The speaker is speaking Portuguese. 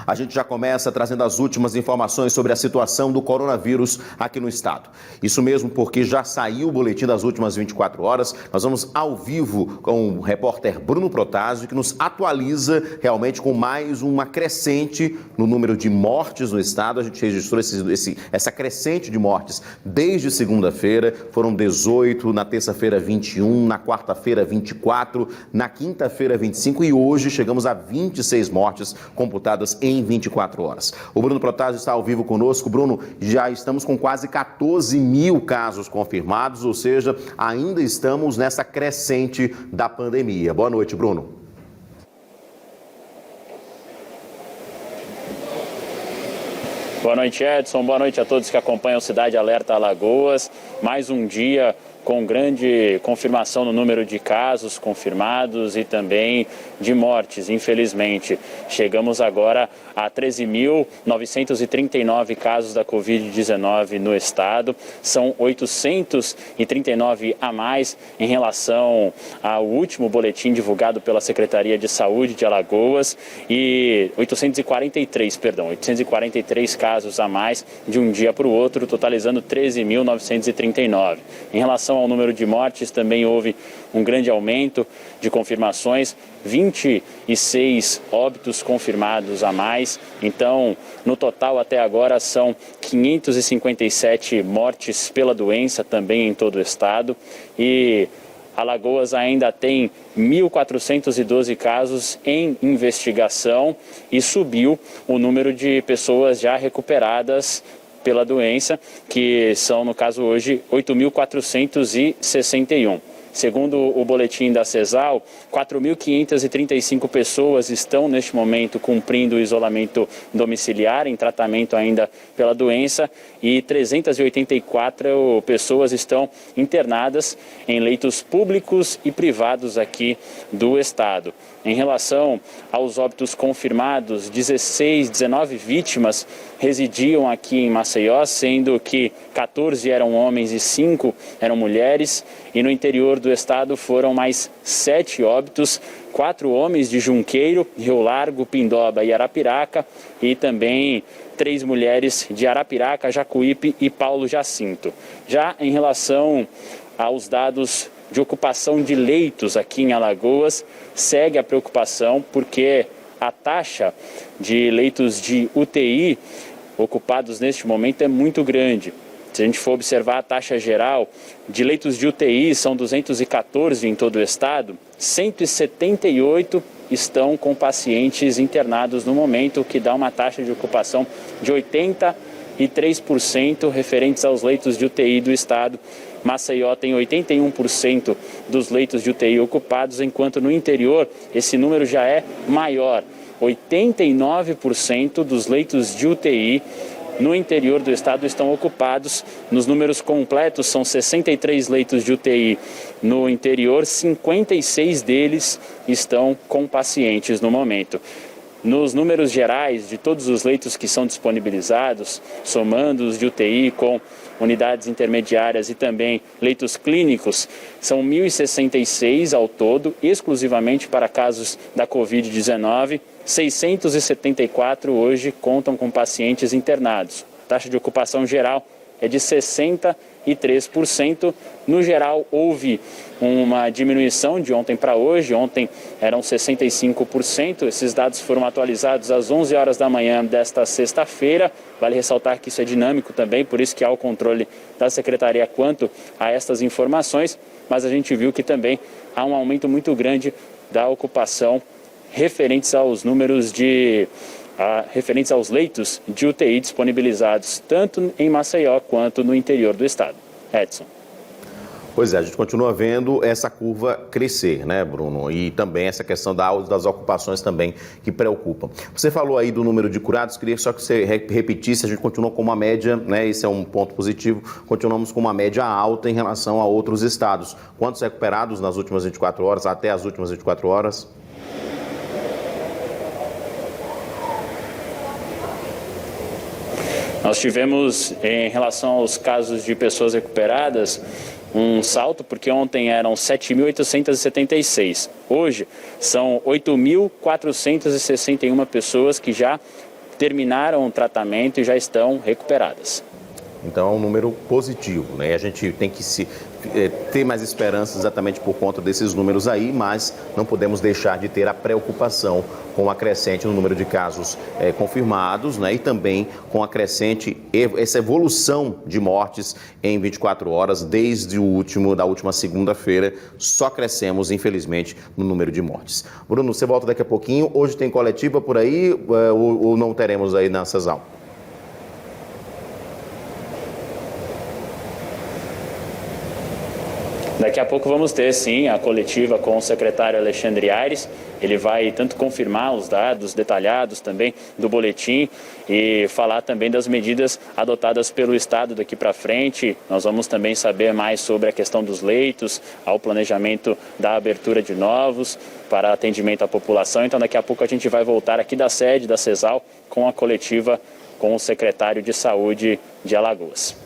A gente já começa trazendo as últimas informações sobre a situação do coronavírus aqui no estado. Isso mesmo, porque já saiu o boletim das últimas 24 horas. Nós vamos ao vivo com o repórter Bruno Protásio, que nos atualiza realmente com mais uma crescente no número de mortes no estado. A gente registrou essa crescente de mortes desde segunda-feira. Foram 18, na terça-feira 21, na quarta-feira 24, na quinta-feira 25 e hoje chegamos a 26 mortes computadas em 24 horas. O Bruno Protásio está ao vivo conosco. Bruno, já estamos com quase 14 mil casos confirmados, ou seja, ainda estamos nessa crescente da pandemia. Boa noite, Bruno. Boa noite, Edson. Boa noite a todos que acompanham Cidade Alerta Alagoas. Mais um dia com grande confirmação no número de casos confirmados e também de mortes, infelizmente. Chegamos agora a 13.939 casos da Covid-19 no estado. São 839 a mais em relação ao último boletim divulgado pela Secretaria de Saúde de Alagoas e 843 casos a mais de um dia para o outro, totalizando 13.939. Em relação ao número de mortes, também houve um grande aumento de confirmações, 26 óbitos confirmados a mais. Então, no total até agora são 557 mortes pela doença também em todo o estado e Alagoas ainda tem 1.412 casos em investigação e subiu o número de pessoas já recuperadas pela doença, que são, no caso hoje, 8.461. Segundo o boletim da CESAL, 4.535 pessoas estão neste momento cumprindo o isolamento domiciliar, em tratamento ainda pela doença, e 384 pessoas estão internadas em leitos públicos e privados aqui do estado. Em relação aos óbitos confirmados, 19 vítimas residiam aqui em Maceió, sendo que 14 eram homens e 5 eram mulheres. E no interior do estado foram mais 7 óbitos, 4 homens de Junqueiro, Rio Largo, Pindoba e Arapiraca, e também 3 mulheres de Arapiraca, Jacuípe e Paulo Jacinto. Já em relação aos dados de ocupação de leitos aqui em Alagoas, segue a preocupação porque a taxa de leitos de UTI ocupados neste momento é muito grande. Se a gente for observar a taxa geral de leitos de UTI, são 214 em todo o estado, 178 estão com pacientes internados no momento, o que dá uma taxa de ocupação de 83% referentes aos leitos de UTI do estado. Maceió tem 81% dos leitos de UTI ocupados, enquanto no interior esse número já é maior. 89% dos leitos de UTI no interior do estado estão ocupados. Nos números completos, são 63 leitos de UTI no interior, 56 deles estão com pacientes no momento. Nos números gerais de todos os leitos que são disponibilizados, somando os de UTI com unidades intermediárias e também leitos clínicos, são 1.066 ao todo, exclusivamente para casos da Covid-19. 674 hoje contam com pacientes internados. A taxa de ocupação geral é de 63%. No geral, houve uma diminuição de ontem para hoje. Ontem eram 65%. Esses dados foram atualizados às 11 horas da manhã desta sexta-feira. Vale ressaltar que isso é dinâmico também, por isso que há o controle da Secretaria quanto a estas informações. Mas a gente viu que também há um aumento muito grande da ocupação referentes aos números referentes aos leitos de UTI disponibilizados tanto em Maceió quanto no interior do estado. Edson. Pois é, a gente continua vendo essa curva crescer, né, Bruno? E também essa questão das ocupações também que preocupam. Você falou aí do número de curados, queria só que você repetisse, a gente continua com uma média, né, esse é um ponto positivo, continuamos com uma média alta em relação a outros estados. Quantos recuperados nas últimas 24 horas, até as últimas 24 horas? Nós tivemos, em relação aos casos de pessoas recuperadas, um salto, porque ontem eram 7.876. Hoje são 8.461 pessoas que já terminaram o tratamento e já estão recuperadas. Então é um número positivo, né? A gente tem que ter mais esperança exatamente por conta desses números aí, mas não podemos deixar de ter a preocupação com a crescente no número de casos confirmados, né? E também com a crescente, essa evolução de mortes em 24 horas, desde da última segunda-feira, só crescemos, infelizmente, no número de mortes. Bruno, você volta daqui a pouquinho. Hoje tem coletiva por aí ou não teremos aí na CESAL? Daqui a pouco vamos ter, sim, a coletiva com o secretário Alexandre Aires. Ele vai tanto confirmar os dados detalhados também do boletim e falar também das medidas adotadas pelo Estado daqui para frente. Nós vamos também saber mais sobre a questão dos leitos, ao planejamento da abertura de novos para atendimento à população. Então, daqui a pouco a gente vai voltar aqui da sede da CESAL com a coletiva com o secretário de Saúde de Alagoas.